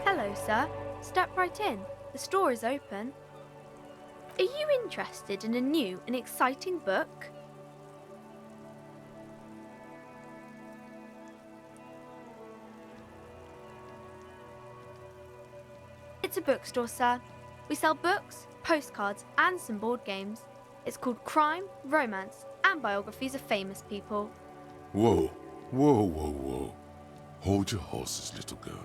Hello, sir. Step right in. The store is open. Are you interested in a new and exciting book? It's a bookstore, sir. We sell books, postcards, and some board games. It's called Crime, Romance, and Biographies of Famous People. Whoa, whoa, whoa, whoa. Hold your horses, little girl.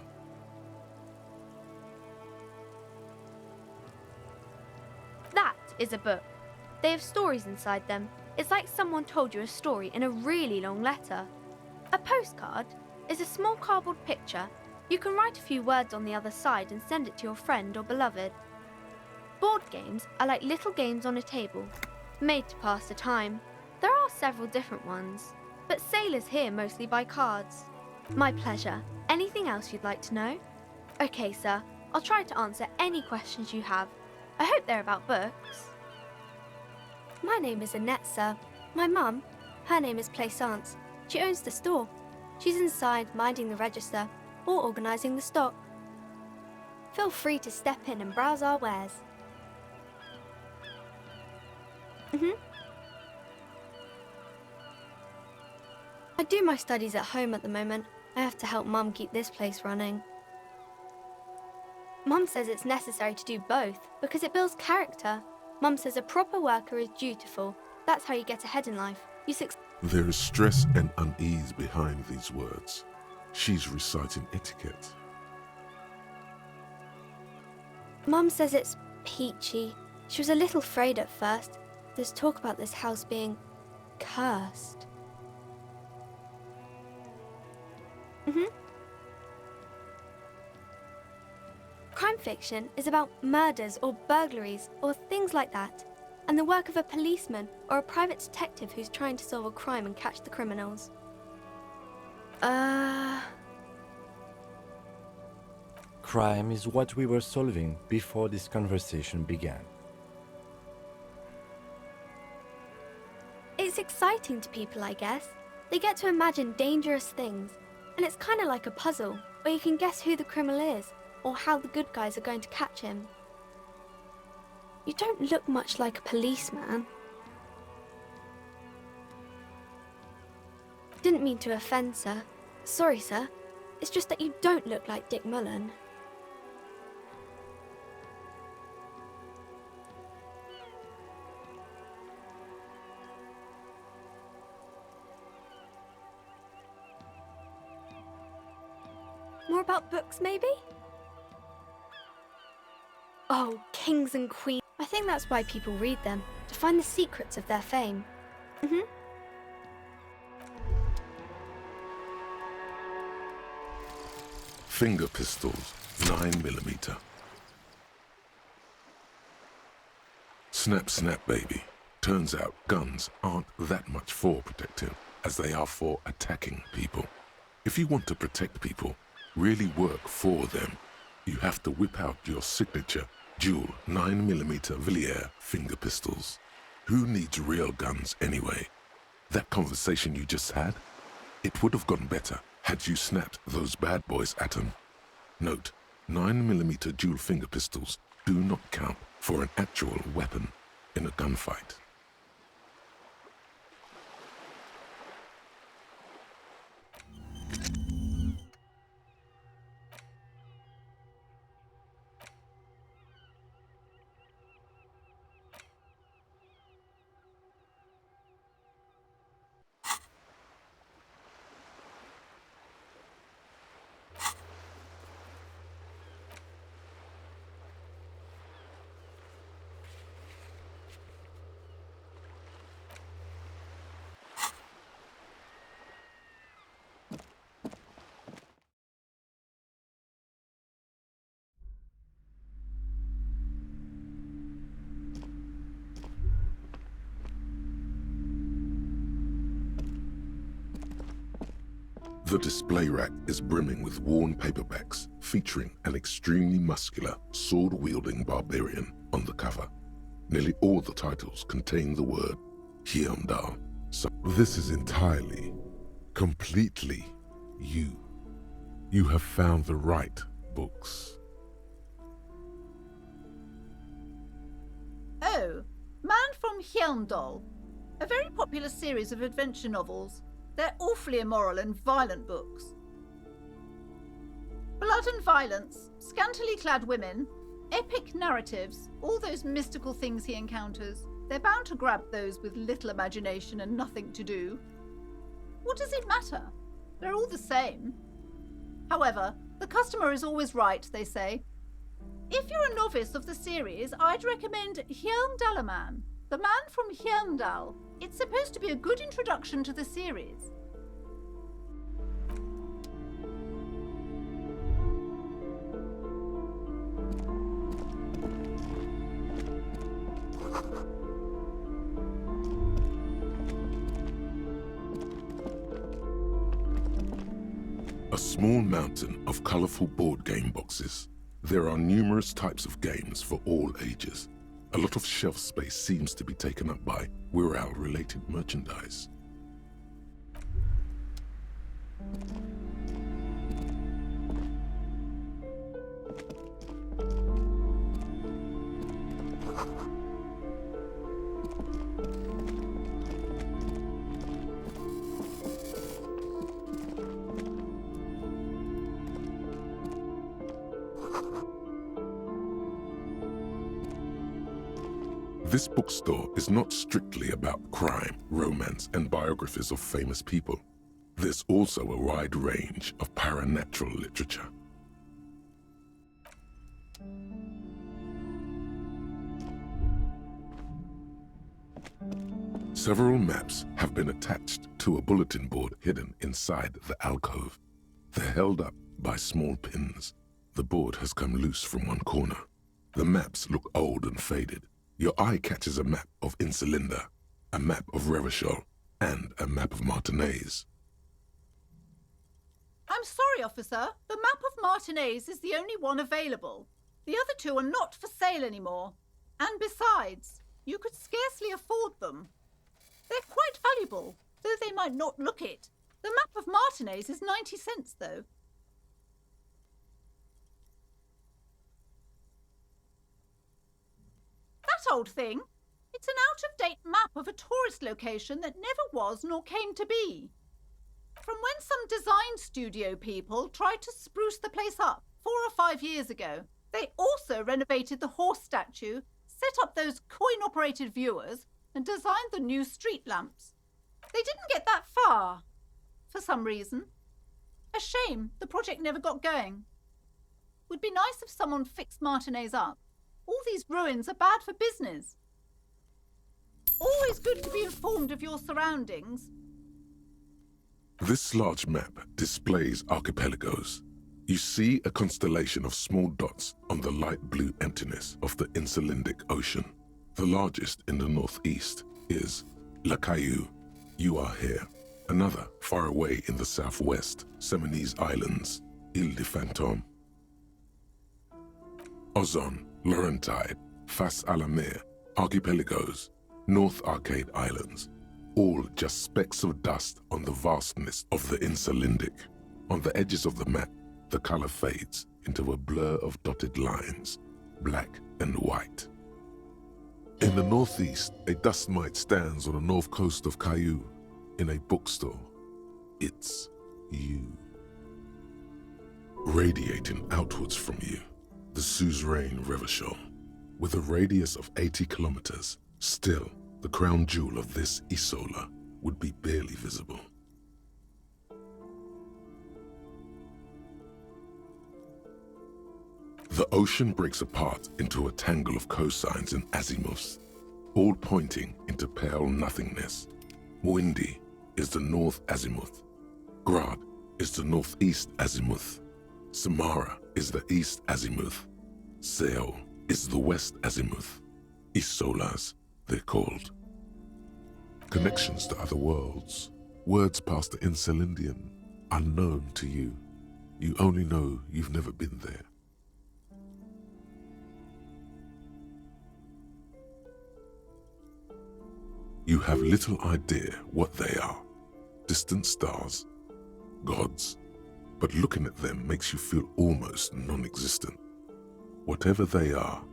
That is a book. They have stories inside them. It's like someone told you a story in a really long letter. A postcard is a small cardboard picture. You can write a few words on the other side and send it to your friend or beloved. Board games are like little games on a table, made to pass the time. There are several different ones, but sailors here mostly buy cards. My pleasure. Anything else you'd like to know? Okay, sir. I'll try to answer any questions you have. I hope they're about books. My name is Annette, sir. My mum, her name is Plaisance. She owns the store. She's inside minding the register or organising the stock. Feel free to step in and browse our wares. I do my studies at home at the moment. I have to help Mum keep this place running. Mum says it's necessary to do both because it builds character. Mum says a proper worker is dutiful. That's how you get ahead in life. There is stress and unease behind these words. She's reciting etiquette. Mum says it's peachy. She was a little afraid at first. There's talk about this house being cursed. Crime fiction is about murders or burglaries or things like that, and the work of a policeman or a private detective who's trying to solve a crime and catch the criminals. Crime is what we were solving before this conversation began. It's exciting to people, I guess. They get to imagine dangerous things, and it's kind of like a puzzle, where you can guess who the criminal is, or how the good guys are going to catch him. You don't look much like a policeman. Didn't mean to offend, sir. Sorry, sir. It's just that you don't look like Dick Mullen. More about books, maybe? Oh, kings and queens. I think that's why people read them, to find the secrets of their fame. Finger pistols, 9mm. Snap, snap, baby. Turns out guns aren't that much for protecting as they are for attacking people. If you want to protect people, really work for them, you have to whip out your signature dual 9mm Villiers finger pistols. Who needs real guns anyway? That conversation you just had? It would have gone better had you snapped those bad boys at them. Note, 9mm dual finger pistols do not count for an actual weapon in a gunfight. The display rack is brimming with worn paperbacks featuring an extremely muscular, sword-wielding barbarian on the cover. Nearly all the titles contain the word Hyundal. So this is entirely, completely you. You have found the right books. Oh, Man from Hyundal. A very popular series of adventure novels. They're awfully immoral and violent books. Blood and violence, scantily clad women, epic narratives, all those mystical things he encounters. They're bound to grab those with little imagination and nothing to do. What does it matter? They're all the same. However, the customer is always right, they say. If you're a novice of the series, I'd recommend Hyundalaman, the Man from Hyundal. It's supposed to be a good introduction to the series. A small mountain of colorful board game boxes. There are numerous types of games for all ages. A lot of shelf space seems to be taken up by Wirral-related merchandise. This bookstore is not strictly about crime, romance, and biographies of famous people. There's also a wide range of paranatural literature. Several maps have been attached to a bulletin board hidden inside the alcove. They're held up by small pins. The board has come loose from one corner. The maps look old and faded. Your eye catches a map of Insulinda, a map of Revachol, and a map of Martinez. I'm sorry, officer. The map of Martinez is the only one available. The other two are not for sale anymore. And besides, you could scarcely afford them. They're quite valuable, though they might not look it. The map of Martinez is 90 cents, though. That old thing. It's an out-of-date map of a tourist location that never was nor came to be. From when some design studio people tried to spruce the place up 4 or 5 years ago. They also renovated the horse statue, set up those coin-operated viewers, and designed the new street lamps. They didn't get that far, for some reason. A shame the project never got going. Would be nice if someone fixed Martinez up. All these ruins are bad for business. Always good to be informed of your surroundings. This large map displays archipelagos. You see a constellation of small dots on the light blue emptiness of the Insulindic Ocean. The largest in the northeast is La Caillou. You are here. Another far away in the southwest, Seminese Islands, Ile de Fantôme. Ozon, Laurentide, Fas à la Mer, Archipelagos, North Arcade Islands, all just specks of dust on the vastness of the Insulindic. On the edges of the map, the color fades into a blur of dotted lines, black and white. In the northeast, a dust mite stands on the north coast of Caillou in a bookstore. It's you. Radiating outwards from you, the suzerain Revachol, with a radius of 80 kilometers, still the crown jewel of this Isola would be barely visible. The ocean breaks apart into a tangle of cosines and azimuths, all pointing into pale nothingness. Windy is the north azimuth. Grad is the northeast azimuth. Samara is the east azimuth. Seo is the west azimuth. Isolas, they're called. Connections to other worlds, words past the Insulindian, unknown to you. You only know you've never been there. You have little idea what they are. Distant stars, gods, but looking at them makes you feel almost non-existent. Whatever they are,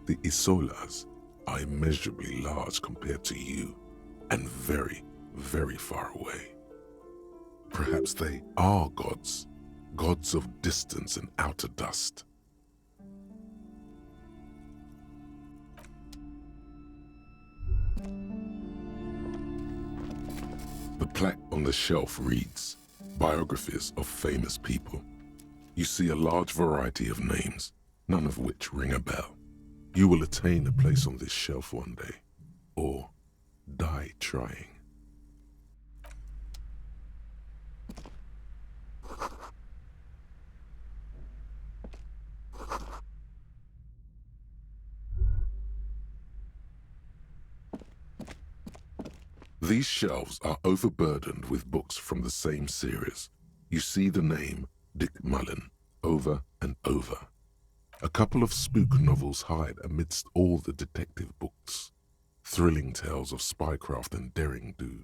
the Isolas are immeasurably large compared to you, and very, very far away. Perhaps they are gods, gods of distance and outer dust. The plaque on the shelf reads, Biographies of Famous People. You see a large variety of names, none of which ring a bell. You will attain a place on this shelf one day, or die trying. These shelves are overburdened with books from the same series. You see the name Dick Mullen over and over. A couple of spook novels hide amidst all the detective books. Thrilling tales of spycraft and daring-do.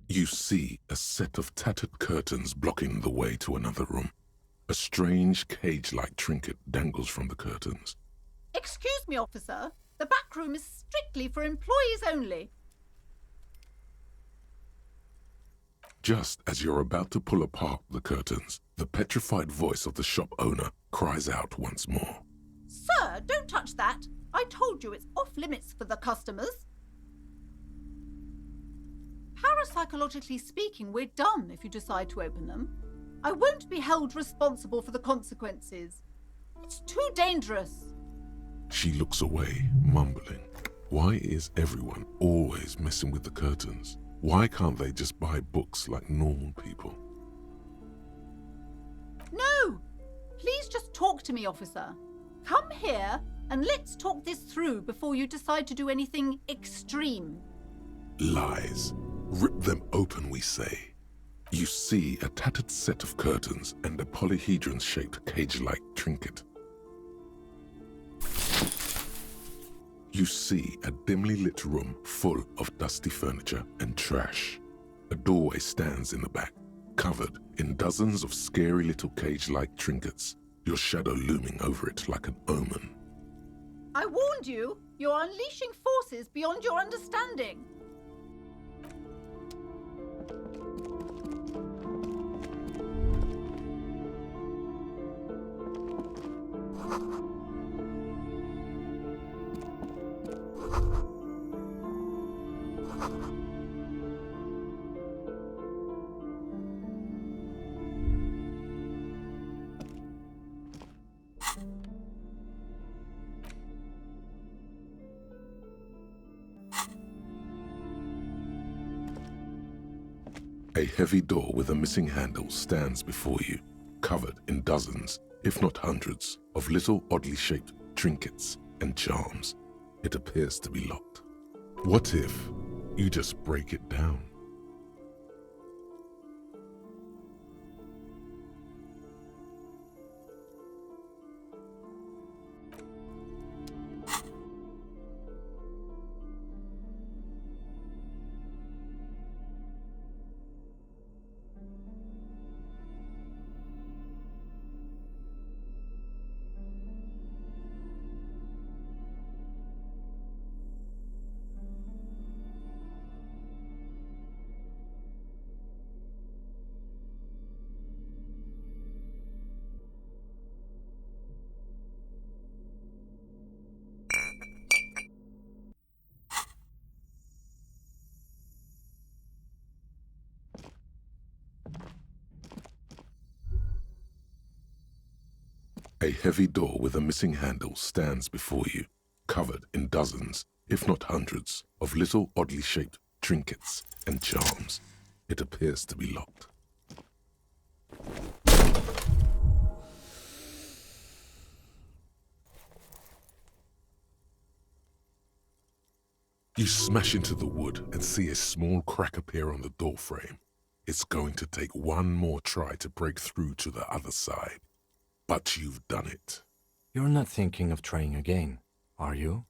You see a set of tattered curtains blocking the way to another room. A strange cage-like trinket dangles from the curtains. Excuse me, officer. The back room is strictly for employees only. Just as you're about to pull apart the curtains, the petrified voice of the shop owner cries out once more. Sir, don't touch that. I told you it's off limits for the customers. Parapsychologically speaking, we're done if you decide to open them. I won't be held responsible for the consequences. It's too dangerous. She looks away, mumbling. Why is everyone always messing with the curtains? Why can't they just buy books like normal people? No! Please just talk to me, officer. Come here and let's talk this through before you decide to do anything extreme. Lies. Rip them open, we say. You see a tattered set of curtains and a polyhedron-shaped cage-like trinket. You see a dimly lit room full of dusty furniture and trash. A doorway stands in the back, covered in dozens of scary little cage-like trinkets, your shadow looming over it like an omen. I warned you, you're unleashing forces beyond your understanding. A heavy door with a missing handle stands before you, covered in dozens, if not hundreds, of little oddly shaped trinkets and charms. It appears to be locked. What if you just break it down? A heavy door with a missing handle stands before you, covered in dozens, if not hundreds, of little oddly shaped trinkets and charms. It appears to be locked. You smash into the wood and see a small crack appear on the door frame. It's going to take one more try to break through to the other side. But you've done it. You're not thinking of trying again, are you?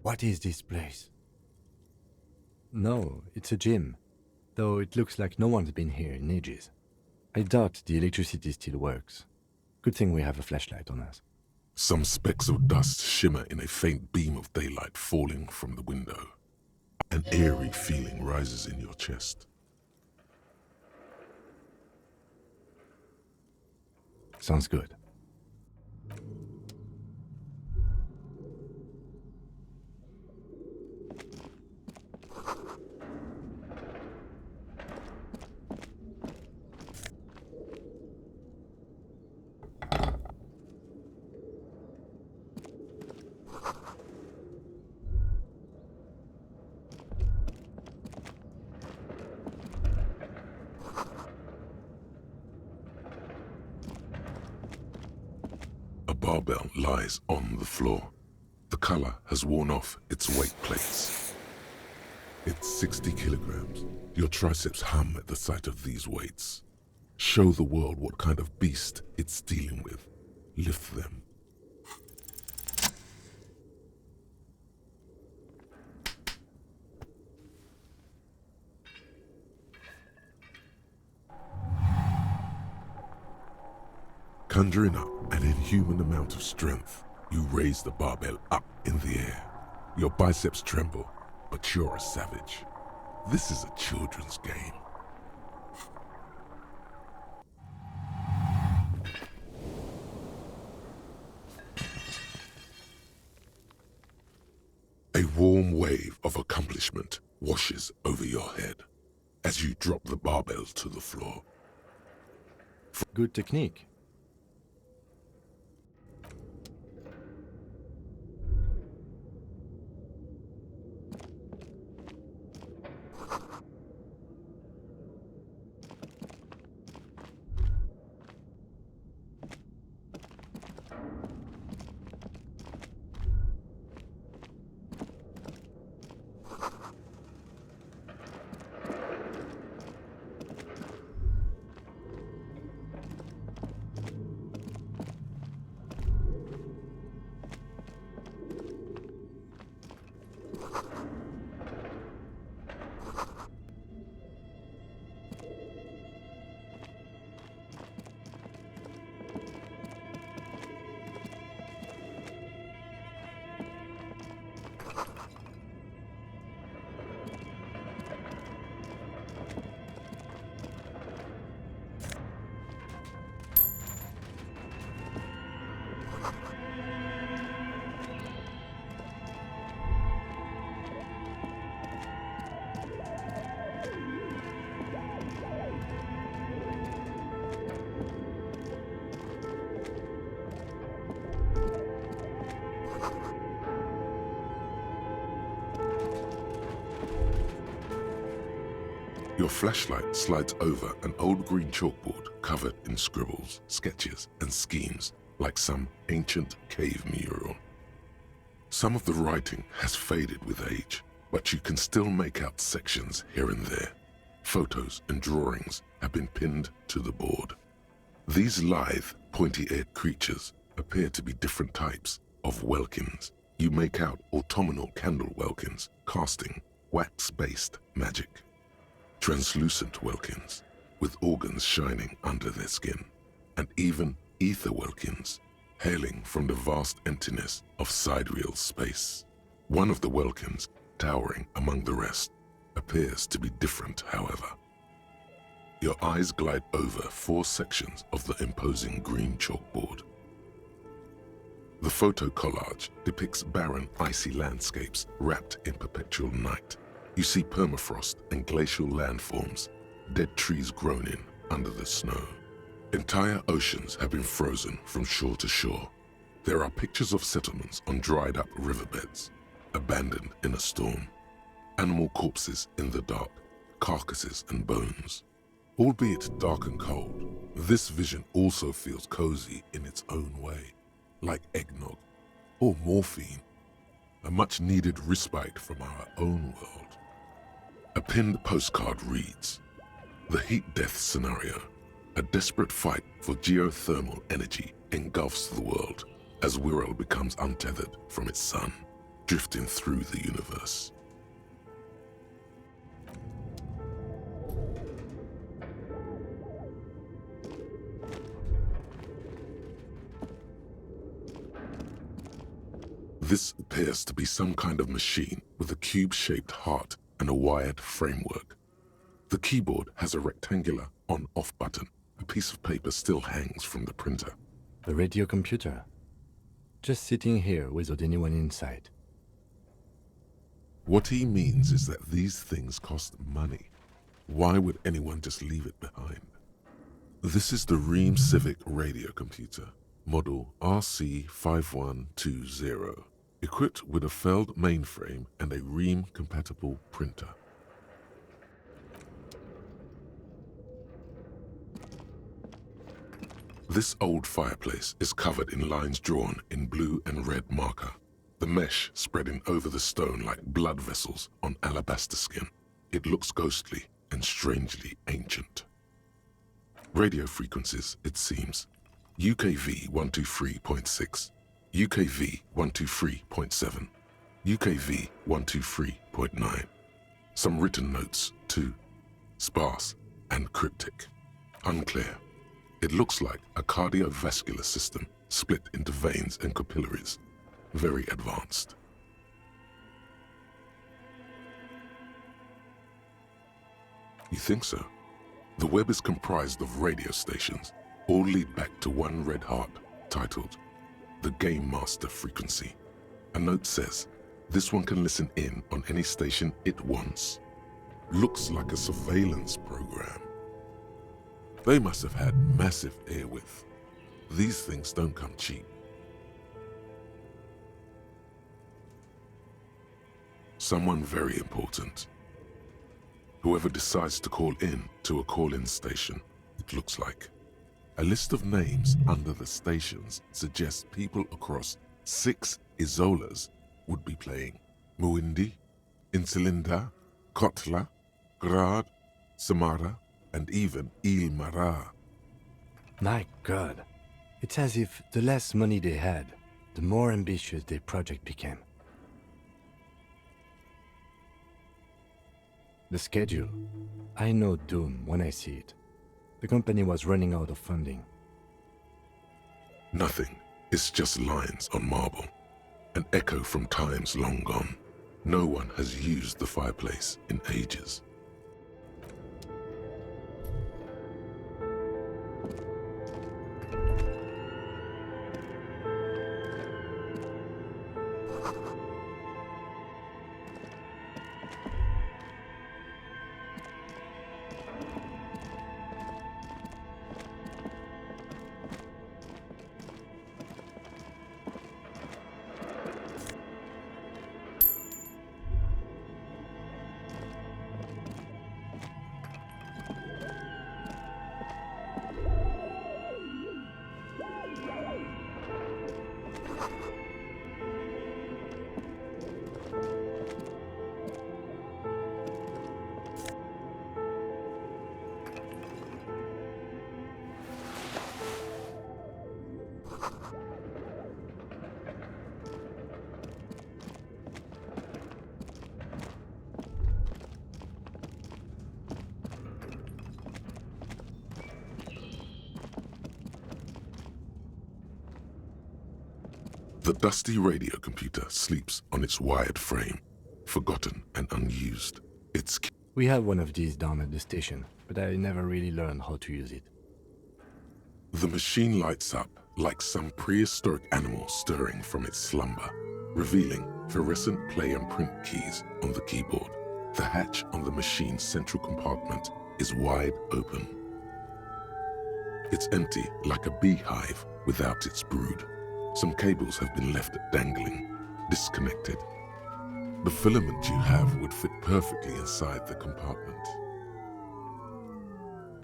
What is this place? No, it's a gym, though it looks like no one's been here in ages. I doubt the electricity still works. Good thing we have a flashlight on us. Some specks of dust shimmer in a faint beam of daylight falling from the window. An eerie feeling rises in your chest. Sounds good. A barbell lies on the floor. The color has worn off its weight plates. It's 60 kilograms. Your triceps hum at the sight of these weights. Show the world what kind of beast it's dealing with. Lift them. Conjuring up an inhuman amount of strength, you raise the barbell up in the air. Your biceps tremble, but you're a savage. This is a children's game. A warm wave of accomplishment washes over your head as you drop the barbell to the floor. Good technique. Your flashlight slides over an old green chalkboard covered in scribbles, sketches, and schemes like some ancient cave mural. Some of the writing has faded with age, but you can still make out sections here and there. Photos and drawings have been pinned to the board. These lithe, pointy-eared creatures appear to be different types of welkins. You make out autumnal candle welkins casting wax-based magic. Translucent welkins with organs shining under their skin, and even ether welkins hailing from the vast emptiness of sidereal space. One of the welkins, towering among the rest, appears to be different, however. Your eyes glide over 4 sections of the imposing green chalkboard. The photo collage depicts barren, icy landscapes wrapped in perpetual night. You see permafrost and glacial landforms, dead trees grown in under the snow. Entire oceans have been frozen from shore to shore. There are pictures of settlements on dried-up riverbeds, abandoned in a storm. Animal corpses in the dark, carcasses and bones. Albeit dark and cold, this vision also feels cozy in its own way, like eggnog or morphine, a much-needed respite from our own world. A pinned postcard reads, "The heat death scenario. A desperate fight for geothermal energy engulfs the world as Wirral becomes untethered from its sun, drifting through the universe." This appears to be some kind of machine with a cube-shaped heart and a wired framework. The keyboard has a rectangular on-off button. A piece of paper still hangs from the printer. The radio computer. Just sitting here without anyone inside. What he means is that these things cost money. Why would anyone just leave it behind? This is the Ream Civic radio computer, model RC5120, equipped with a Feld mainframe and a Ream-compatible printer. This old fireplace is covered in lines drawn in blue and red marker, the mesh spreading over the stone like blood vessels on alabaster skin. It looks ghostly and strangely ancient. Radio frequencies, it seems. UKV 123.6, UKV 123.7, UKV 123.9. Some written notes, too. Sparse and cryptic. Unclear. It looks like a cardiovascular system split into veins and capillaries. Very advanced. You think so? The web is comprised of radio stations, all lead back to one red heart, titled the Game Master Frequency. A note says, this one can listen in on any station it wants. Looks like a surveillance program. They must have had massive airwidth. These things don't come cheap. Someone very important. Whoever decides to call in to a call-in station, it looks like. A list of names under the stations suggests people across 6 Isolas would be playing. Muindi, Insulinda, Kotla, Grad, Samara, and even Il Mara. My God. It's as if the less money they had, the more ambitious their project became. The schedule. I know doom when I see it. The company was running out of funding. Nothing. It's just lines on marble. An echo from times long gone. No one has used the fireplace in ages. The dusty radio computer sleeps on its wired frame, forgotten and unused. We have one of these down at the station, but I never really learned how to use it. The machine lights up like some prehistoric animal stirring from its slumber, revealing fluorescent play and print keys on the keyboard. The hatch on the machine's central compartment is wide open. It's empty like a beehive without its brood. Some cables have been left dangling, disconnected. The filament you have would fit perfectly inside the compartment.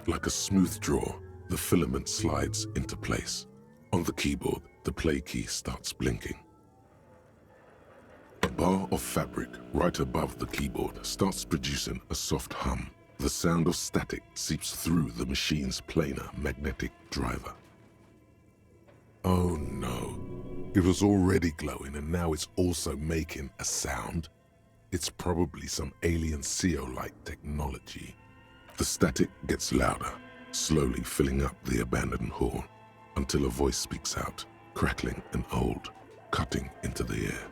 Like a smooth draw, the filament slides into place. On the keyboard, the play key starts blinking. A bar of fabric right above the keyboard starts producing a soft hum. The sound of static seeps through the machine's planar magnetic driver. Oh no, it was already glowing and now it's also making a sound. It's probably some alien CO-like technology. The static gets louder, slowly filling up the abandoned hall, until a voice speaks out, crackling and old, cutting into the air.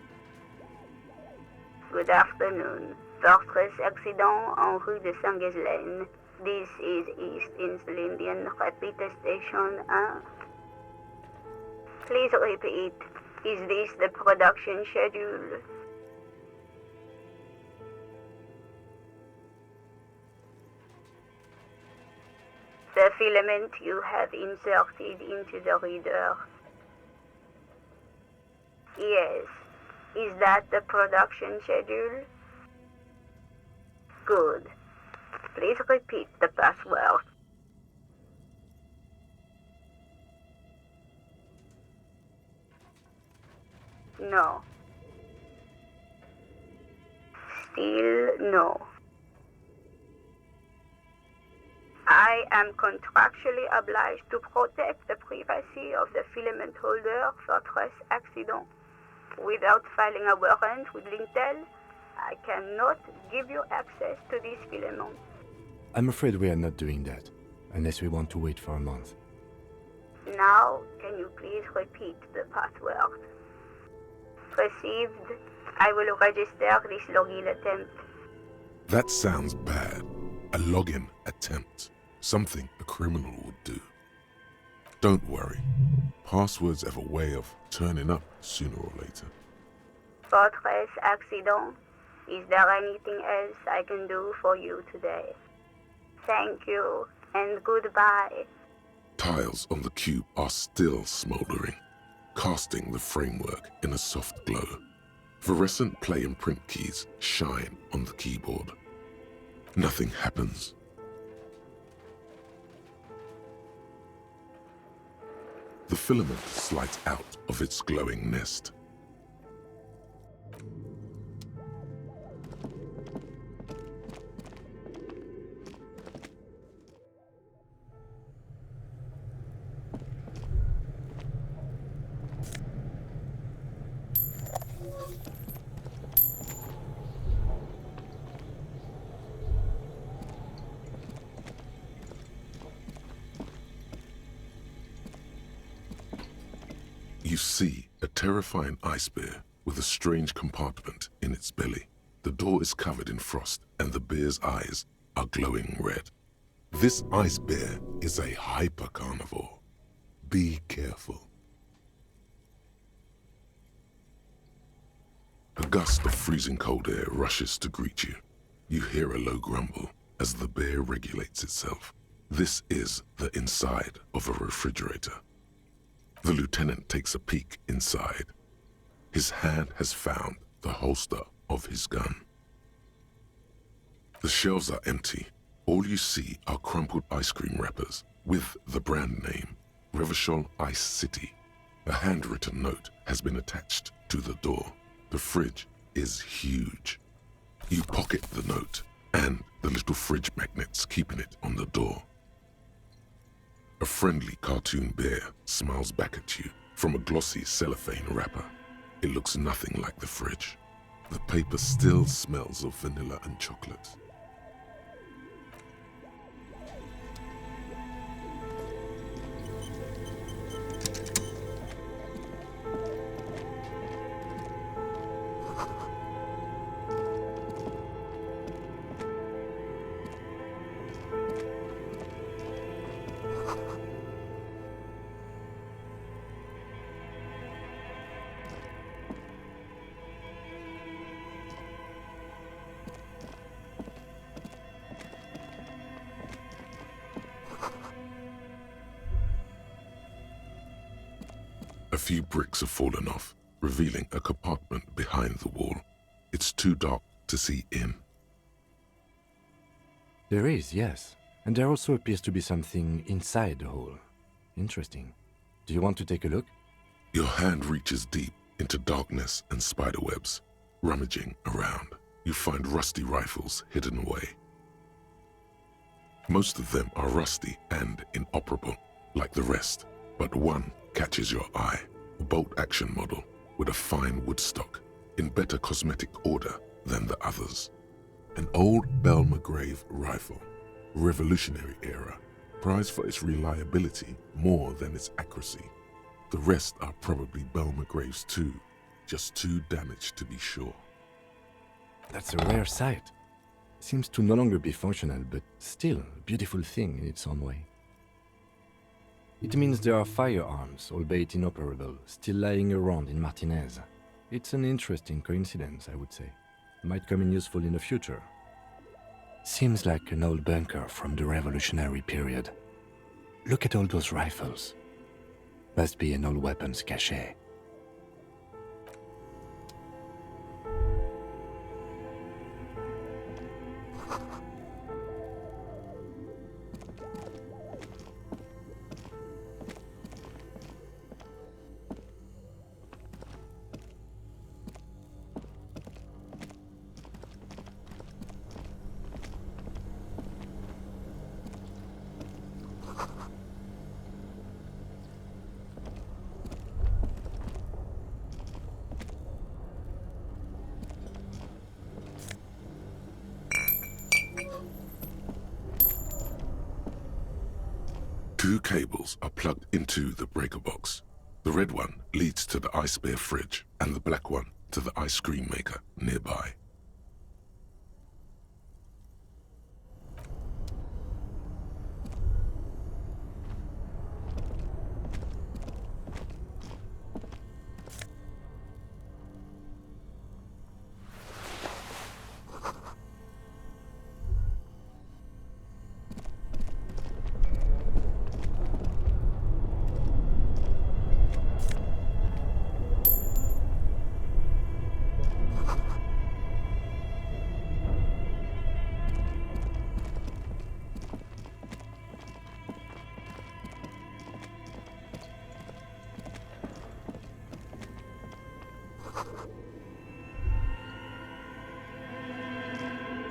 Good afternoon. Fortress accident en rue de Saint-Ghislaine. This is East Insulindian Repeater Station 1. Please repeat. Is this the production schedule? The filament you have inserted into the reader. Yes. Is that the production schedule? Good. Please repeat the password. No. Still no. I am contractually obliged to protect the privacy of the filament holder for stress accident. Without filing a warrant with Lintel, I cannot give you access to this filament. I'm afraid we are not doing that, unless we want to wait for a month. Now, can you please repeat the password? Received. I will register this login attempt. That sounds bad. A login attempt. Something a criminal would do. Don't worry. Passwords have a way of turning up sooner or later. Fortress accident. Is there anything else I can do for you today? Thank you, and goodbye. Tiles on the cube are still smoldering, casting the framework in a soft glow. Fluorescent play and print keys shine on the keyboard. Nothing happens. The filament slides out of its glowing nest. You see a terrifying ice bear with a strange compartment in its belly. The door is covered in frost and the bear's eyes are glowing red. This ice bear is a hypercarnivore. Be careful. A gust of freezing cold air rushes to greet you. You hear a low grumble as the bear regulates itself. This is the inside of a refrigerator. The lieutenant takes a peek inside. His hand has found the holster of his gun. The shelves are empty. All you see are crumpled ice cream wrappers with the brand name, Revachol Ice City. A handwritten note has been attached to the door. The fridge is huge. You pocket the note and the little fridge magnets keeping it on the door. A friendly cartoon bear smiles back at you from a glossy cellophane wrapper. It looks nothing like the fridge. The paper still smells of vanilla and chocolate. A few bricks have fallen off, revealing a compartment behind the wall. It's too dark to see in. There is, yes. And there also appears to be something inside the hole. Interesting. Do you want to take a look? Your hand reaches deep into darkness and spiderwebs. Rummaging around, you find rusty rifles hidden away. Most of them are rusty and inoperable, like the rest, but one catches your eye. A bolt-action model with a fine wood stock, in better cosmetic order than the others. An old Belmagrave rifle, Revolutionary era, prized for its reliability more than its accuracy. The rest are probably Belmagraves too, just too damaged to be sure. That's a rare sight. Seems to no longer be functional, but still a beautiful thing in its own way. It means there are firearms, albeit inoperable, still lying around in Martinez. It's an interesting coincidence, I would say. Might come in useful in the future. Seems like an old bunker from the Revolutionary period. Look at all those rifles. Must be an old weapons cache. Two cables are plugged into the breaker box. The red one leads to the ice bear fridge and the black one to the ice cream maker nearby.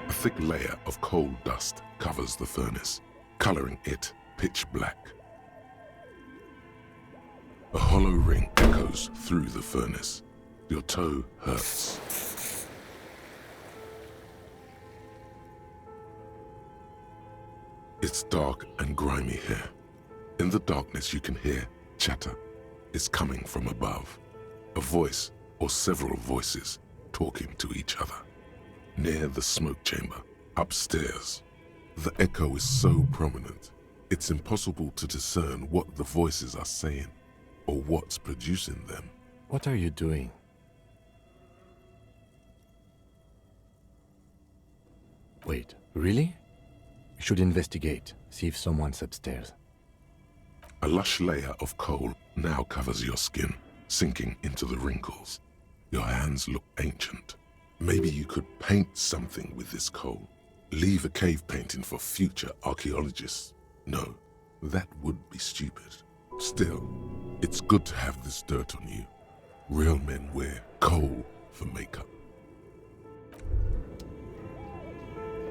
A thick layer of coal dust covers the furnace, coloring it pitch black. A hollow ring echoes through the furnace. Your toe hurts. It's dark and grimy here. In the darkness you can hear chatter. It's coming from above. A voice or several voices talking to each other. Near the smoke chamber, upstairs. The echo is so prominent, it's impossible to discern what the voices are saying or what's producing them. What are you doing? Wait, really? We should investigate, see if someone's upstairs. A lush layer of coal now covers your skin, sinking into the wrinkles. Your hands look ancient. Maybe you could paint something with this coal. Leave a cave painting for future archaeologists. No, that would be stupid. Still, it's good to have this dirt on you. Real men wear coal for makeup.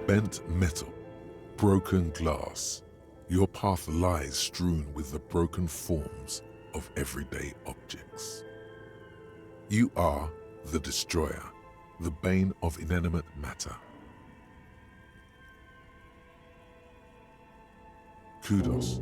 Bent metal, broken glass. Your path lies strewn with the broken forms of everyday objects. You are the destroyer, the bane of inanimate matter. Kudos.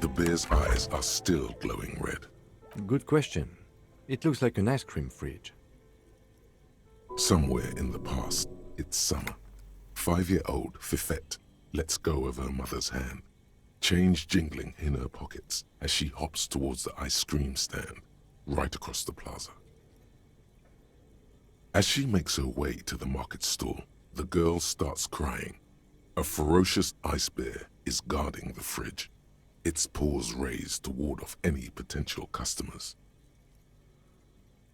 The bear's eyes are still glowing red. Good question. It looks like an ice cream fridge. Somewhere in the past, it's summer. 5-year-old Fifette lets go of her mother's hand, change jingling in her pockets as she hops towards the ice cream stand right across the plaza. As she makes her way to the market stall, the girl starts crying. A ferocious ice bear is guarding the fridge, its paws raised to ward off any potential customers.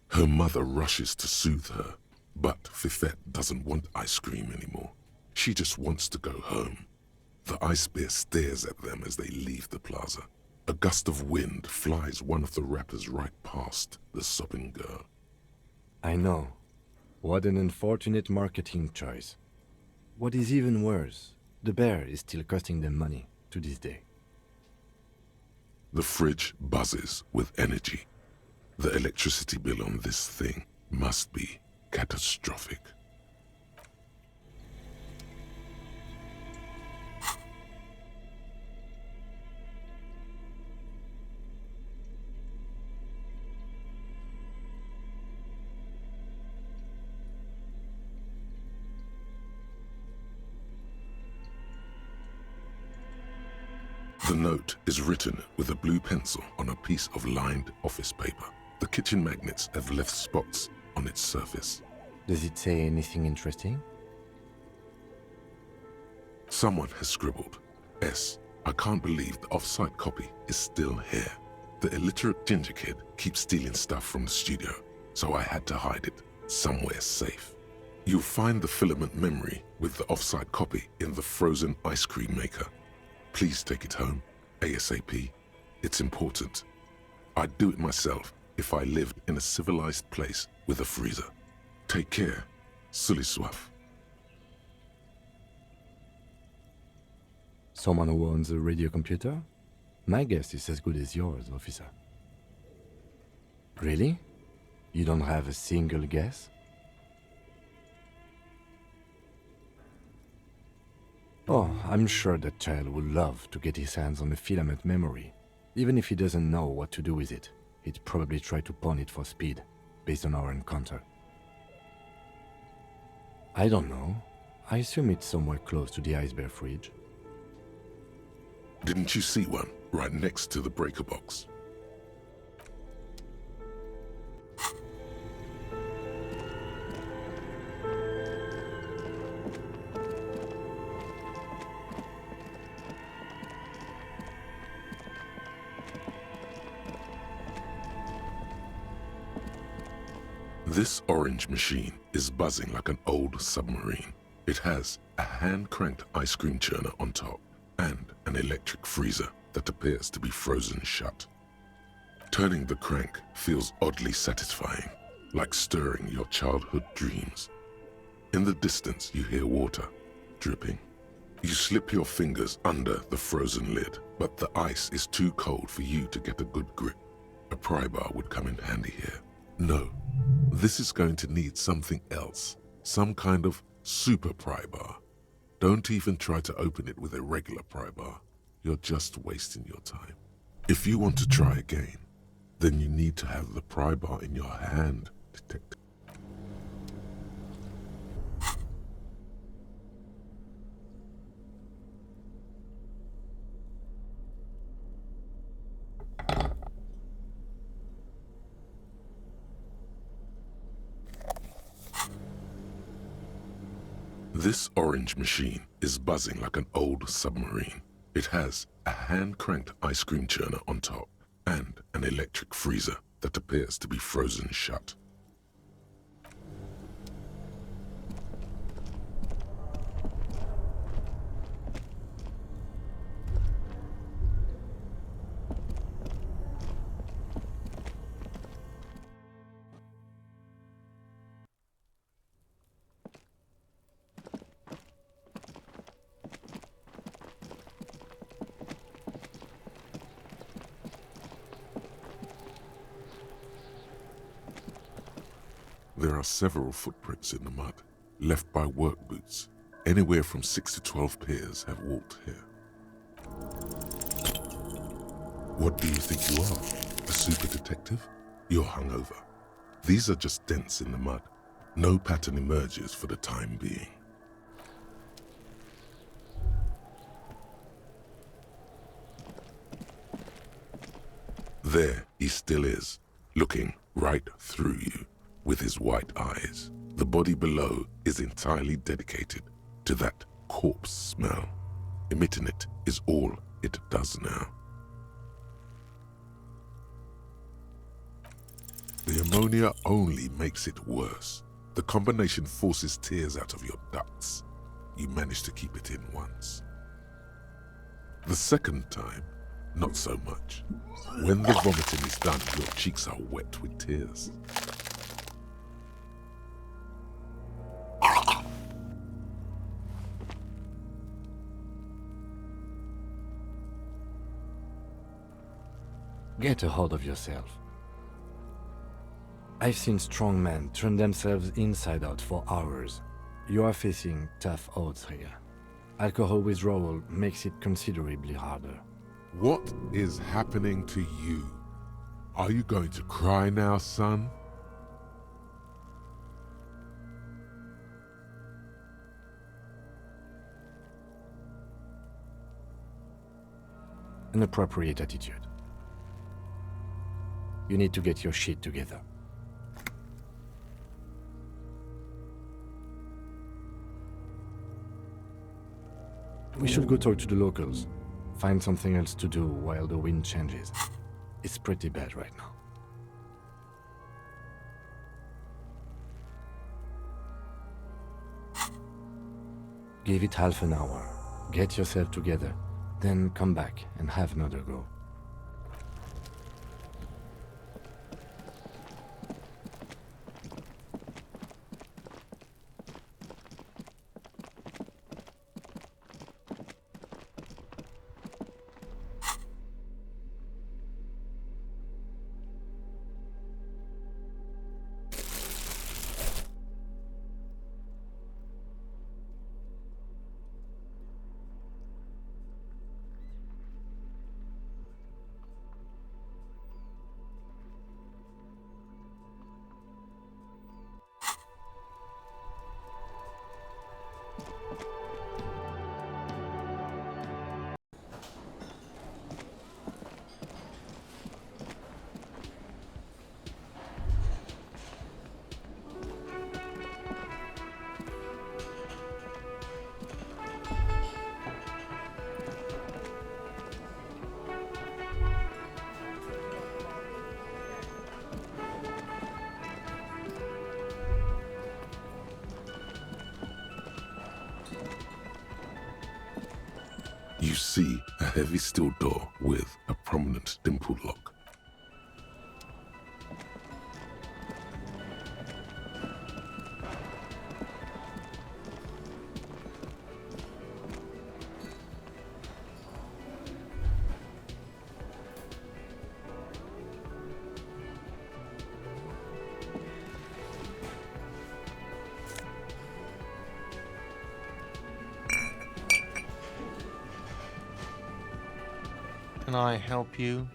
Her mother rushes to soothe her, but Fifette doesn't want ice cream anymore. She just wants to go home. The ice bear stares at them as they leave the plaza. A gust of wind flies one of the wrappers right past the sobbing girl. I know. What an unfortunate marketing choice. What is even worse, the bear is still costing them money to this day. The fridge buzzes with energy. The electricity bill on this thing must be catastrophic. The note is written with a blue pencil on a piece of lined office paper. The kitchen magnets have left spots on its surface. Does it say anything interesting? Someone has scribbled, S. I can't believe the off-site copy is still here. The illiterate ginger kid keeps stealing stuff from the studio, so I had to hide it somewhere safe. You'll find the filament memory with the off-site copy in the frozen ice cream maker. Please take it home, ASAP. It's important. I'd do it myself if I lived in a civilized place with a freezer. Take care, Sully Soif. Someone who owns a radio computer? My guess is as good as yours, officer. Really? You don't have a single guess? Oh, I'm sure that child would love to get his hands on a filament memory. Even if he doesn't know what to do with it, he'd probably try to pawn it for speed, based on our encounter. I don't know. I assume it's somewhere close to the ice bear fridge. Didn't you see one right next to the breaker box? This orange machine is buzzing like an old submarine. It has a hand-cranked ice cream churner on top and an electric freezer that appears to be frozen shut. Turning the crank feels oddly satisfying, like stirring your childhood dreams. In the distance, you hear water dripping. You slip your fingers under the frozen lid, but the ice is too cold for you to get a good grip. A pry bar would come in handy here. No, this is going to need something else, some kind of super pry bar. Don't even try to open it with a regular pry bar. You're just wasting your time. If you want to try again, then you need to have the pry bar in your hand, detective. This orange machine is buzzing like an old submarine. It has a hand-cranked ice cream churner on top and an electric freezer that appears to be frozen shut. There are several footprints in the mud, left by work boots. Anywhere from 6 to 12 pairs have walked here. What do you think you are? A super detective? You're hungover. These are just dents in the mud. No pattern emerges for the time being. There he still is, looking right through you with his white eyes. The body below is entirely dedicated to that corpse smell. Emitting it is all it does now. The ammonia only makes it worse. The combination forces tears out of your ducts. You manage to keep it in once. The second time, not so much. When the vomiting is done, your cheeks are wet with tears. Get a hold of yourself. I've seen strong men turn themselves inside out for hours. You are facing tough odds here. Alcohol withdrawal makes it considerably harder. What is happening to you? Are you going to cry now, son? An appropriate attitude. You need to get your shit together. We should go talk to the locals. Find something else to do while the wind changes. It's pretty bad right now. Give it half an hour. Get yourself together. Then come back and have another go. You see a heavy steel door with a prominent dimpled lock. Can I help you?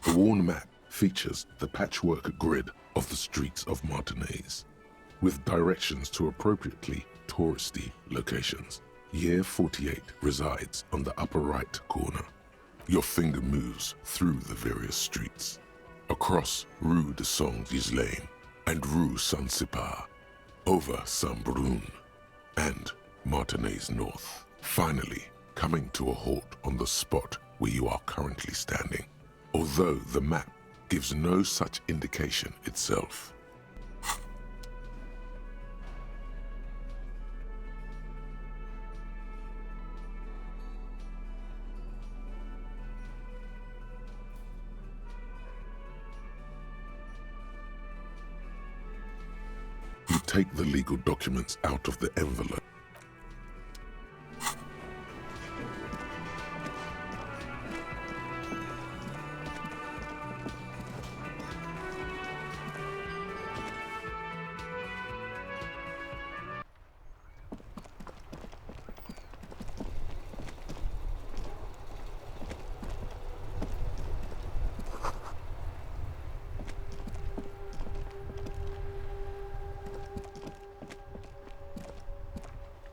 The worn map features the patchwork grid of the streets of Martinez. with directions to appropriately touristy locations. Year 48 resides on the upper right corner. Your finger moves through the various streets, across Rue de Saint-Ghislain and Rue Saint-Cypar, over Saint-Brun and Martinez North, finally coming to a halt on the spot where you are currently standing, although the map gives no such indication itself. You take the legal documents out of the envelope.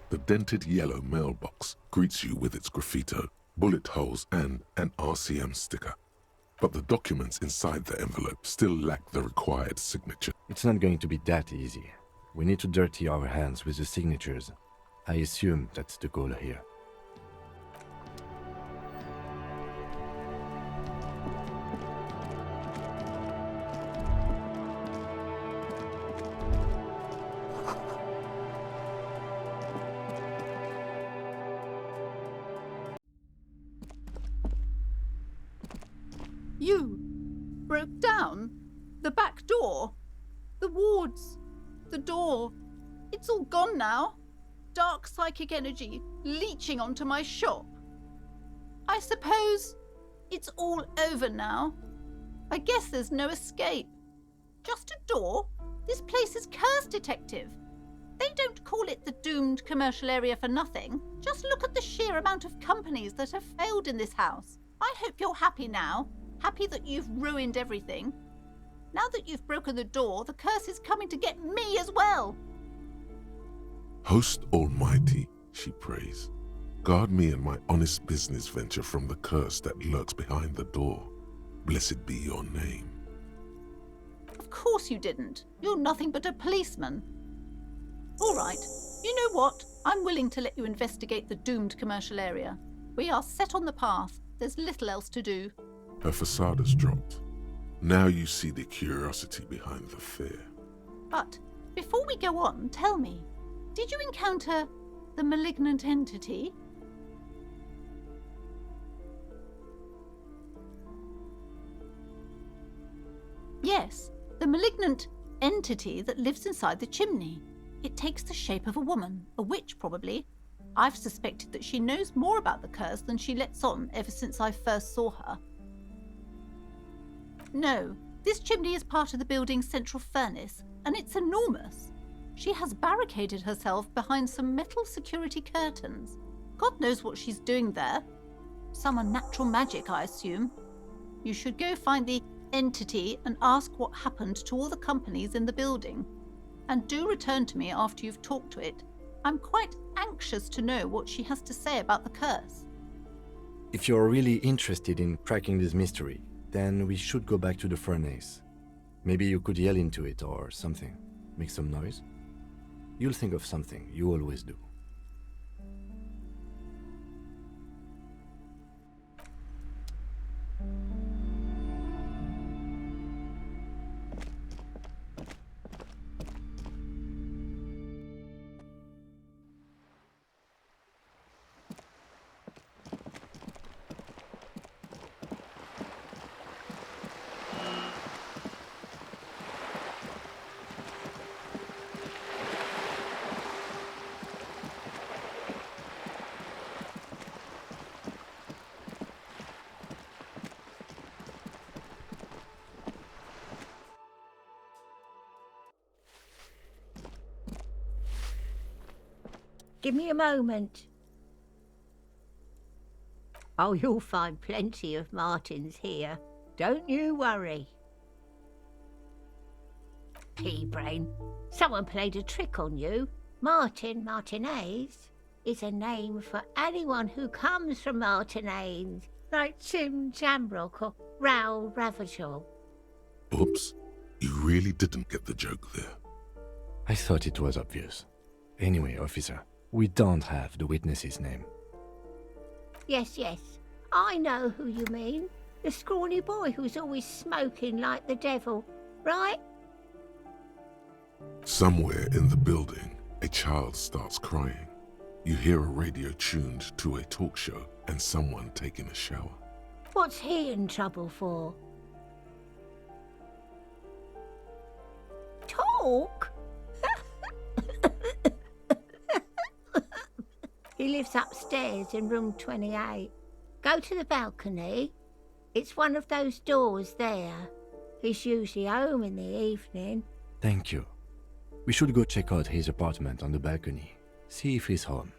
The dented yellow mailbox greets you with its graffito, bullet holes, and an RCM sticker. But the documents inside the envelope still lack the required signature. It's not going to be that easy. We need to dirty our hands with the signatures. I assume that's the goal here. You broke down the back door, the wards, the door. It's all gone now. Dark psychic energy leeching onto my shop. I suppose it's all over now. I guess there's no escape. Just a door? This place is cursed, Detective. They don't call it the doomed commercial area for nothing. Just look at the sheer amount of companies that have failed in this house. I hope you're happy now. Happy that you've ruined everything. Now that you've broken the door, the curse is coming to get me as well. Host Almighty, she prays, guard me and my honest business venture from the curse that lurks behind the door. Blessed be your name. Of course you didn't. You're nothing but a policeman. All right. You know what? I'm willing to let you investigate the doomed commercial area. We are set on the path. There's little else to do. Her facade has dropped. Now you see the curiosity behind the fear. But before we go on, tell me, did you encounter the malignant entity? Yes, the malignant entity that lives inside the chimney. It takes the shape of a woman, a witch probably. I've suspected that she knows more about the curse than she lets on ever since I first saw her. No, this chimney is part of the building's central furnace, and it's enormous. She has barricaded herself behind some metal security curtains. God knows what she's doing there. Some unnatural magic, I assume. You should go find the entity and ask what happened to all the companies in the building. And do return to me after you've talked to it. I'm quite anxious to know what she has to say about the curse. If you're really interested in cracking this mystery, then we should go back to the furnace. Maybe you could yell into it or something. Make some noise. You'll think of something, you always do. Give me a moment. Oh, you'll find plenty of Martins here. Don't you worry. Pea brain. Someone played a trick on you. Martinez is a name for anyone who comes from Martinez, like Jim Jamrock or Raoul Ravagel. Oops, you really didn't get the joke there. I thought it was obvious. Anyway, officer, we don't have the witness's name. Yes, I know who you mean. The scrawny boy who's always smoking like the devil, right? Somewhere in the building, a child starts crying. You hear a radio tuned to a talk show and someone taking a shower. What's he in trouble for? Talk? He lives upstairs in room 28. Go to the balcony. It's one of those doors there. He's usually home in the evening. Thank you. We should go check out his apartment on the balcony. See if he's home.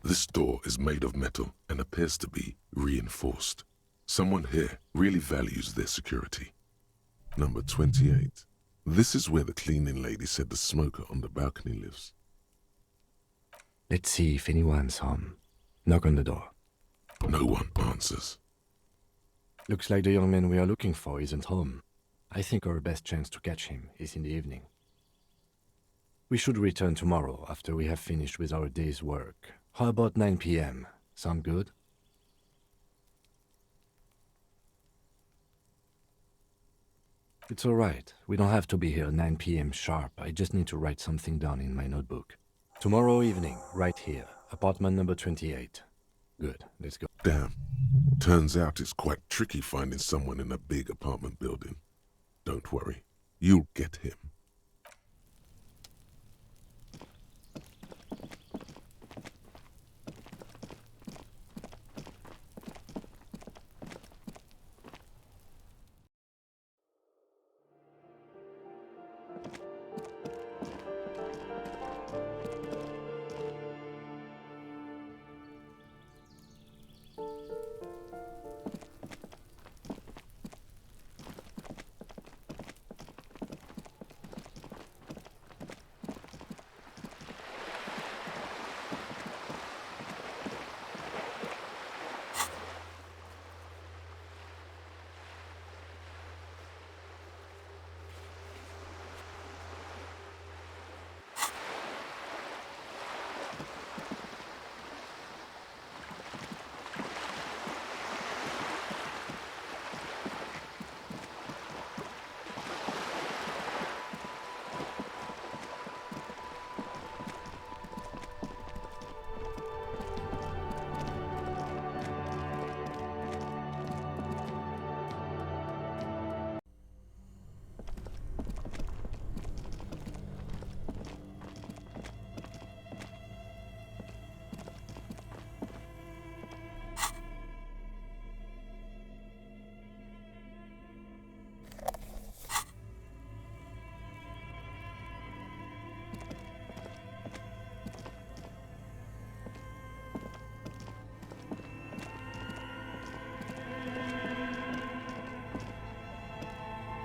This door is made of metal and appears to be reinforced. Someone here really values their security. Number 28. This is where the cleaning lady said the smoker on the balcony lives. Let's see if anyone's home. Knock on the door. No one answers. Looks like the young man we are looking for isn't home. I think our best chance to catch him is in the evening. We should return tomorrow after we have finished with our day's work. How about 9 p.m.? Sound good? It's all right. We don't have to be here 9 p.m. sharp. I just need to write something down in my notebook. Tomorrow evening, right here. Apartment number 28. Good. Let's go. Damn. Turns out it's quite tricky finding someone in a big apartment building. Don't worry. You'll get him.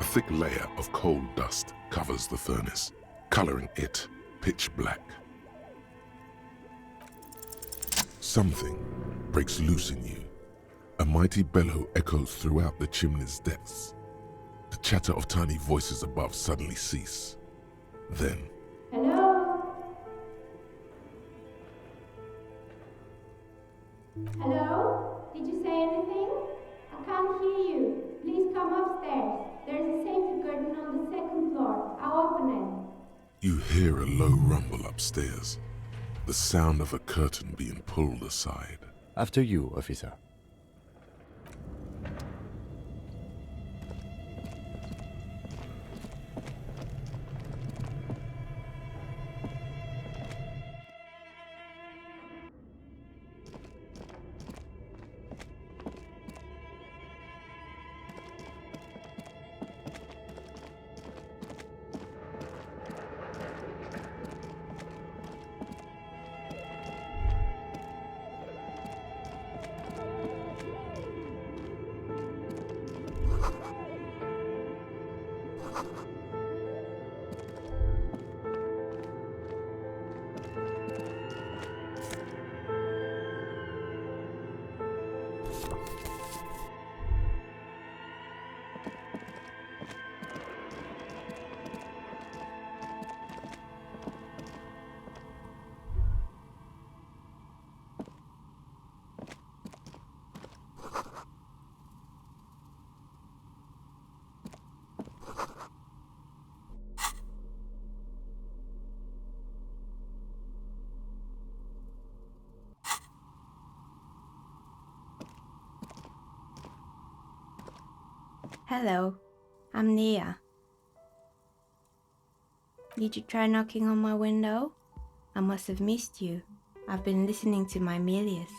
A thick layer of coal dust covers the furnace, coloring it pitch black. Something breaks loose in you. A mighty bellow echoes throughout the chimney's depths. The chatter of tiny voices above suddenly cease. Then, Hello? Hello? Did you say anything? I can't hear you. Please come upstairs. There's a safety curtain on the second floor. I'll open it. You hear a low rumble upstairs, the sound of a curtain being pulled aside. After you, officer. Hello, I'm Nia. Did you try knocking on my window? I must have missed you. I've been listening to my Melius.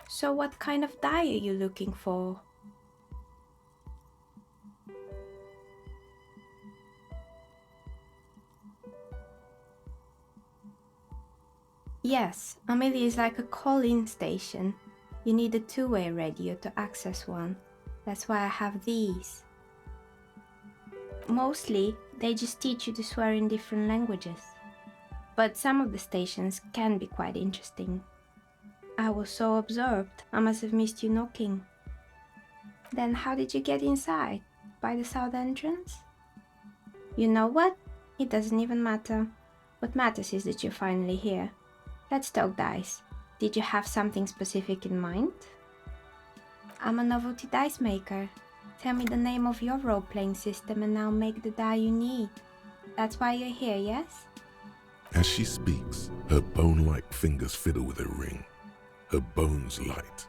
So what kind of die are you looking for? Yes, Amelia is like a call-in station. You need a two-way radio to access one. That's why I have these. Mostly, they just teach you to swear in different languages. But some of the stations can be quite interesting. I was so absorbed, I must have missed you knocking. Then how did you get inside? By the south entrance? You know what? It doesn't even matter. What matters is that you're finally here. Let's talk dice. Did you have something specific in mind? I'm a novelty dice maker. Tell me the name of your role-playing system and I'll make the die you need. That's why you're here, yes? As she speaks, her bone-like fingers fiddle with a ring. Her bones light,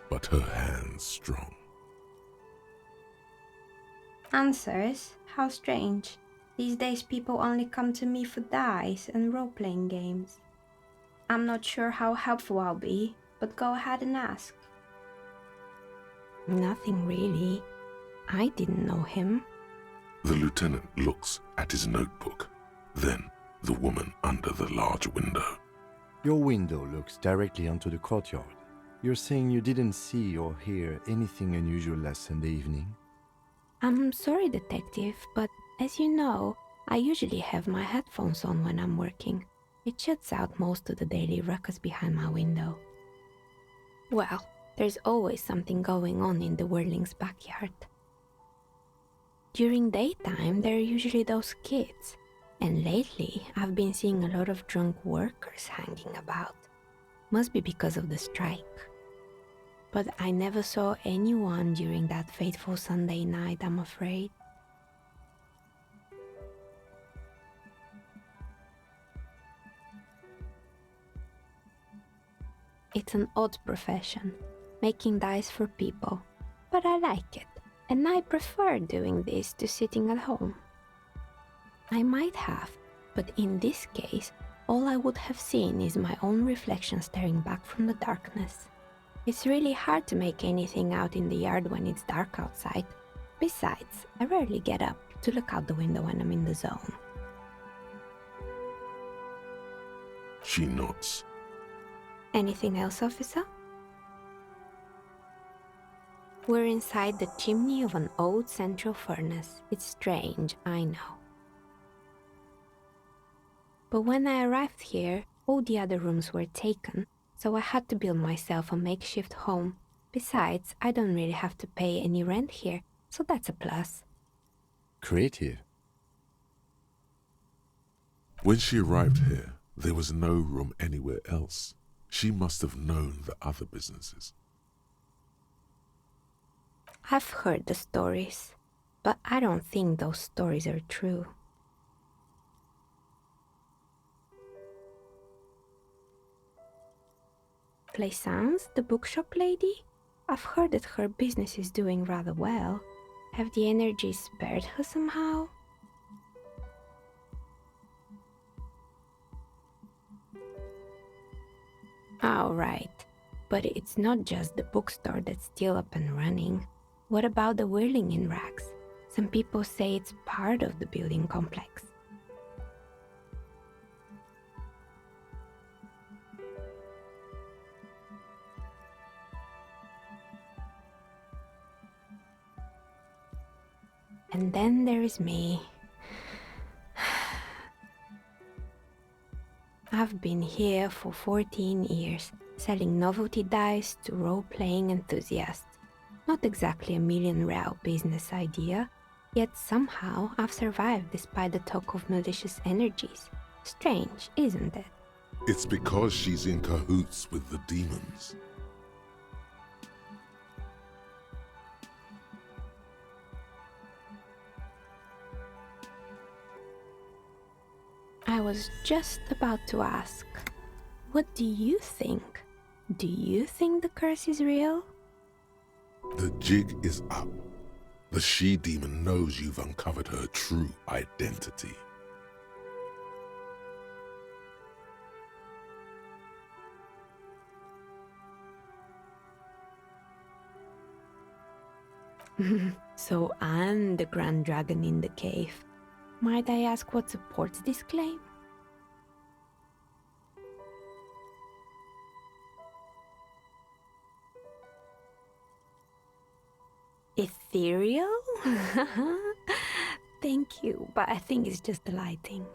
but her hands strong. Answers? How strange. These days people only come to me for dice and role-playing games. I'm not sure how helpful I'll be, but go ahead and ask. Nothing really. I didn't know him. The lieutenant looks at his notebook, then the woman under the large window. Your window looks directly onto the courtyard. You're saying you didn't see or hear anything unusual last Sunday evening? I'm sorry, detective, but as you know, I usually have my headphones on when I'm working. It shuts out most of the daily ruckus behind my window. Well, there's always something going on in the Whirling's backyard. During daytime, there are usually those kids, and lately I've been seeing a lot of drunk workers hanging about. Must be because of the strike. But I never saw anyone during that fateful Sunday night, I'm afraid. It's an odd profession, making dice for people, but I like it, and I prefer doing this to sitting at home. I might have, but in this case, all I would have seen is my own reflection staring back from the darkness. It's really hard to make anything out in the yard when it's dark outside. Besides, I rarely get up to look out the window when I'm in the zone. She nods. Anything else, officer? We're inside the chimney of an old central furnace. It's strange, I know. But when I arrived here, all the other rooms were taken, so I had to build myself a makeshift home. Besides, I don't really have to pay any rent here, so that's a plus. Creative. When she arrived here, there was no room anywhere else. She must have known the other businesses. I've heard the stories. but I don't think those stories are true. Plaisance, the bookshop lady? I've heard that her business is doing rather well. Have the energies spared her somehow? Oh, right. But it's not just the bookstore that's still up and running. What about the whirling in rags? Some people say it's part of the building complex. And then there is me. I've been here for 14 years, selling novelty dice to role-playing enthusiasts. Not exactly a million-real business idea, yet somehow I've survived despite the talk of malicious energies. Strange, isn't it? It's because she's in cahoots with the demons. I was just about to ask, what do you think? Do you think the curse is real? The jig is up. The she-demon knows you've uncovered her true identity. So I'm the grand dragon in the cave. Might I ask what supports this claim? Ethereal? Thank you, but I think it's just the lighting.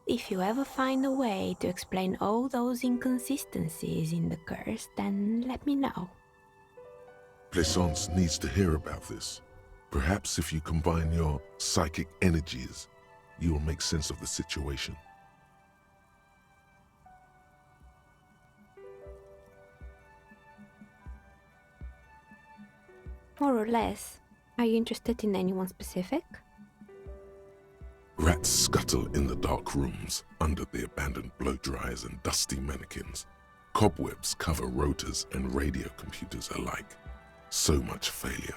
If you ever find a way to explain all those inconsistencies in the curse, then let me know. Plaisance needs to hear about this. Perhaps if you combine your psychic energies, you'll make sense of the situation. More or less. Are you interested in anyone specific? Rats scuttle in the dark rooms, under the abandoned blow-dryers and dusty mannequins. Cobwebs cover rotors and radio computers alike. So much failure.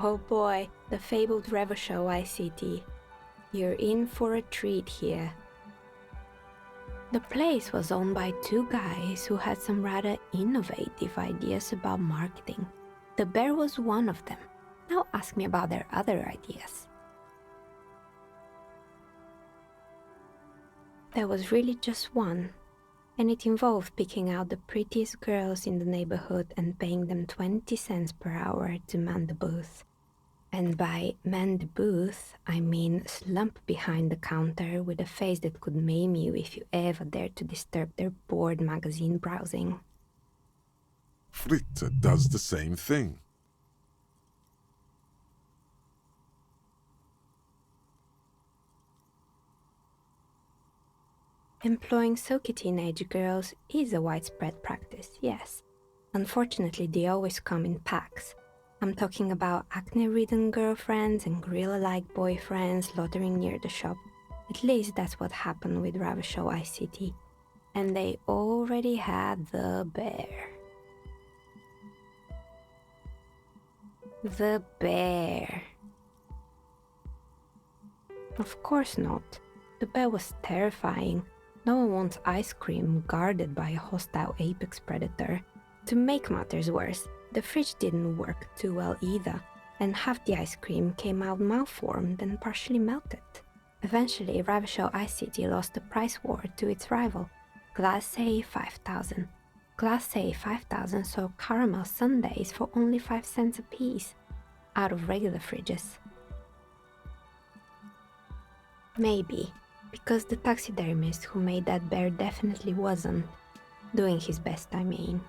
Oh boy, the fabled Revershow ICT. You're in for a treat here. The place was owned by two guys who had some rather innovative ideas about marketing. The bear was one of them. Now ask me about their other ideas. There was really just one, and it involved picking out the prettiest girls in the neighborhood and paying them 20 cents per hour to man the booth. And by man the booth, I mean slump behind the counter with a face that could maim you if you ever dared to disturb their bored magazine browsing. Fritte does the same thing. Employing silky teenage girls is a widespread practice, yes. Unfortunately, they always come in packs. I'm talking about acne-ridden girlfriends and gorilla-like boyfriends loitering near the shop. At least that's what happened with Ravenshaw ICT. And they already had the bear. The bear. Of course not. The bear was terrifying. No one wants ice cream guarded by a hostile apex predator. To make matters worse, the fridge didn't work too well either, and half the ice cream came out malformed and partially melted. Eventually, Ravenshaw ICT lost the price war to its rival, Class A 5000. Class A 5000 sold caramel sundaes for only 5 cents a piece, out of regular fridges. Maybe, because the taxidermist who made that bear definitely wasn't doing his best, I mean.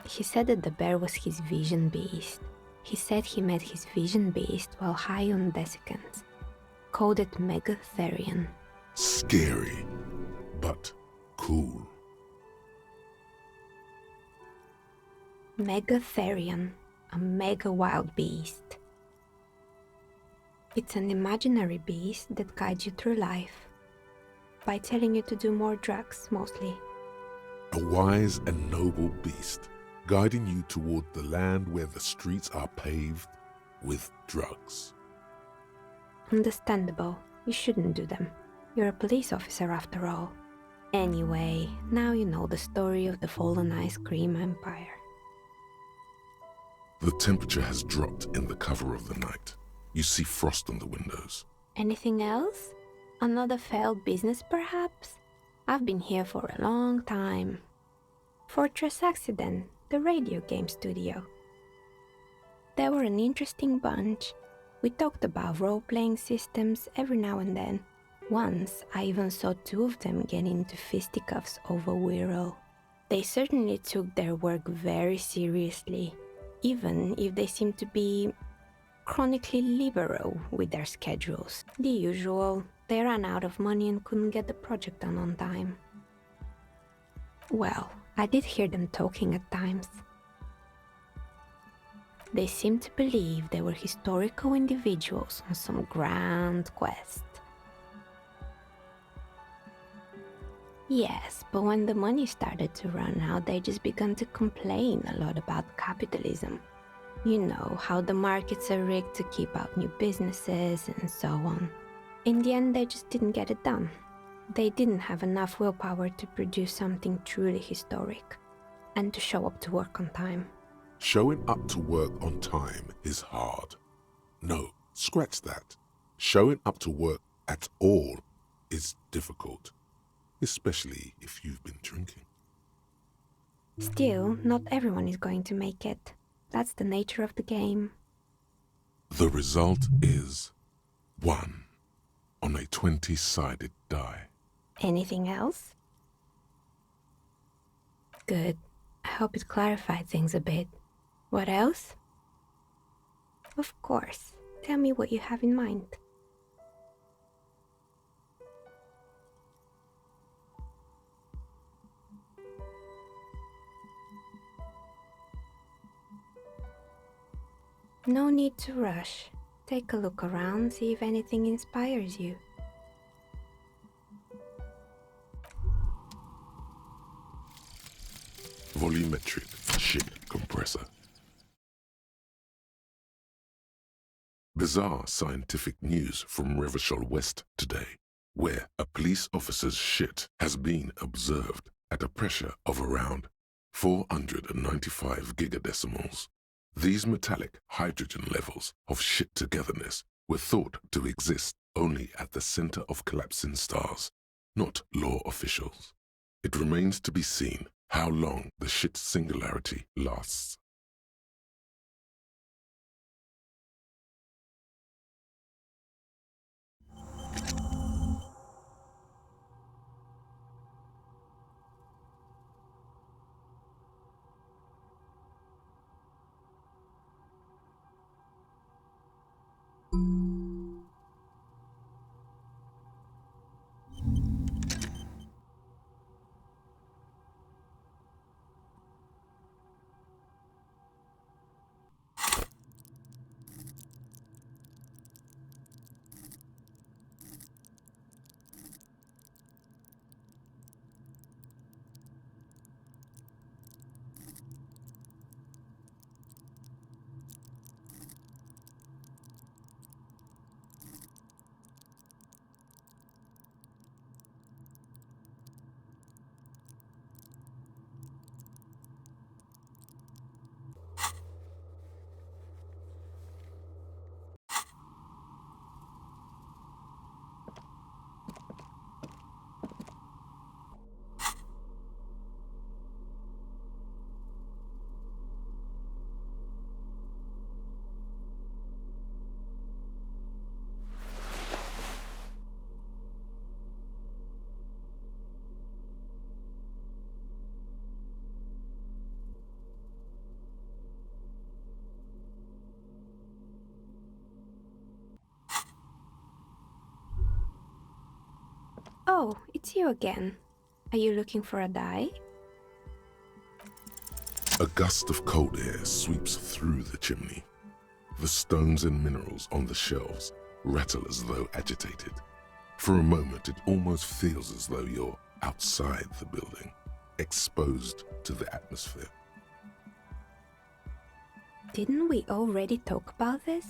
He said that the bear was his vision beast. He said he met his vision beast while high on desiccants. Called it Megatherion. Scary, but cool. Megatherion, a mega wild beast. It's an imaginary beast that guides you through life by telling you to do more drugs, mostly. A wise and noble beast, guiding you toward the land where the streets are paved with drugs. Understandable. You shouldn't do them. You're a police officer after all. Anyway, now you know the story of the fallen ice cream empire. The temperature has dropped in the cover of the night. You see frost on the windows. Anything else? Another failed business, perhaps? I've been here for a long time. Fortress Accident, the radio game studio. They were an interesting bunch. We talked about role-playing systems every now and then. Once, I even saw two of them get into fisticuffs over Wirral. They certainly took their work very seriously, even if they seemed to be chronically liberal with their schedules. The usual, they ran out of money and couldn't get the project done on time. Well, I did hear them talking at times. They seemed to believe they were historical individuals on some grand quest. Yes, but when the money started to run out, they just began to complain a lot about capitalism. You know, how the markets are rigged to keep out new businesses and so on. In the end, they just didn't get it done. They didn't have enough willpower to produce something truly historic, and to show up to work on time. Showing up to work on time is hard. No, scratch that. Showing up to work at all is difficult, especially if you've been drinking. Still, not everyone is going to make it. That's the nature of the game. The result is 1 on a 20-sided die. Anything else? Good. I hope it clarified things a bit. What else? Of course. Tell me what you have in mind. No need to rush. Take a look around, see if anything inspires you. Volumetric ship compressor. Bizarre scientific news from Revachol West today, where a police officer's shit has been observed at a pressure of around 495 gigadecimals. These metallic hydrogen levels of shit togetherness were thought to exist only at the center of collapsing stars, not law officials. It remains to be seen how long the shit singularity lasts. Oh, it's you again. Are you looking for a die? A gust of cold air sweeps through the chimney. The stones and minerals on the shelves rattle as though agitated. For a moment, it almost feels as though you're outside the building, exposed to the atmosphere. Didn't we already talk about this?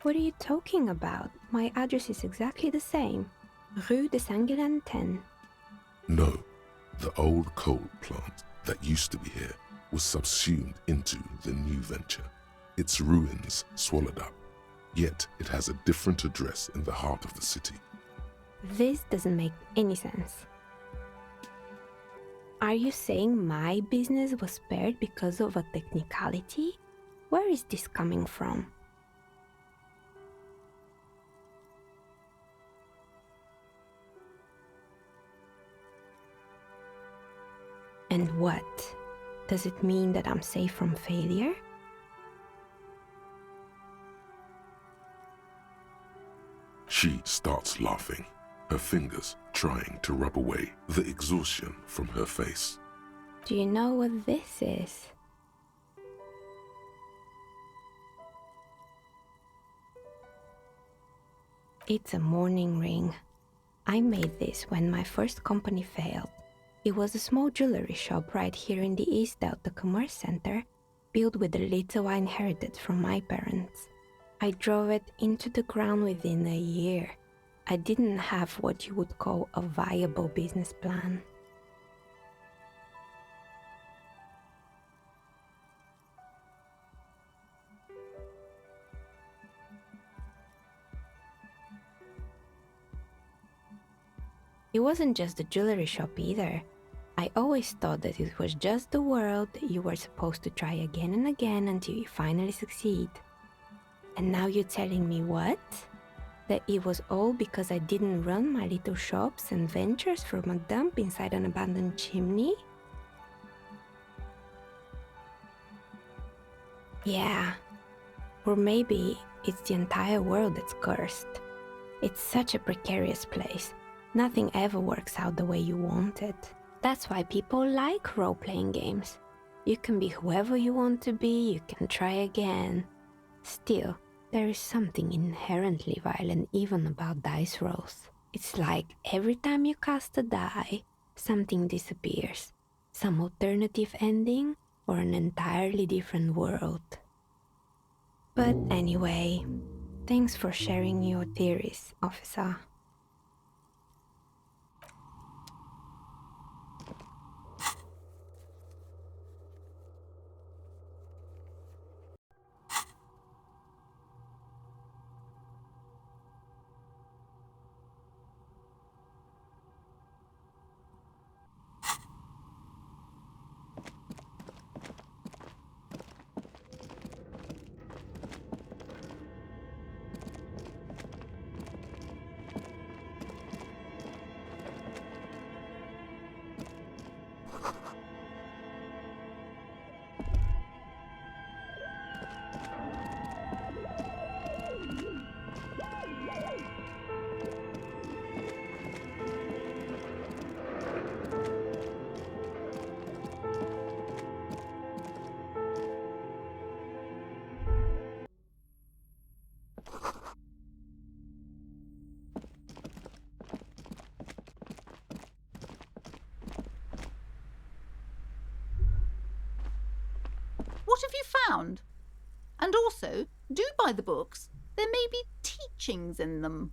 What are you talking about? My address is exactly the same. Rue de Saint-Guilain 10. No, the old coal plant that used to be here was subsumed into the new venture. Its ruins swallowed up, yet it has a different address in the heart of the city. This doesn't make any sense. Are you saying my business was spared because of a technicality? Where is this coming from? And what? Does it mean that I'm safe from failure? She starts laughing, her fingers trying to rub away the exhaustion from her face. Do you know what this is? It's a mourning ring. I made this when my first company failed. It was a small jewelry shop right here in the East Delta Commerce Center, built with the little I inherited from my parents. I drove it into the ground within a year. I didn't have what you would call a viable business plan. It wasn't just the jewelry shop either. I always thought that it was just the world that you were supposed to try again and again until you finally succeed. And now you're telling me what? That it was all because I didn't run my little shops and ventures from a dump inside an abandoned chimney? Yeah. Or maybe it's the entire world that's cursed. It's such a precarious place. Nothing ever works out the way you want it. That's why people like role-playing games. You can be whoever you want to be, you can try again. Still, there is something inherently violent even about dice rolls. It's like every time you cast a die, something disappears. Some alternative ending or an entirely different world. But anyway, thanks for sharing your theories, officer. What have you found? And also, do buy the books. There may be teachings in them.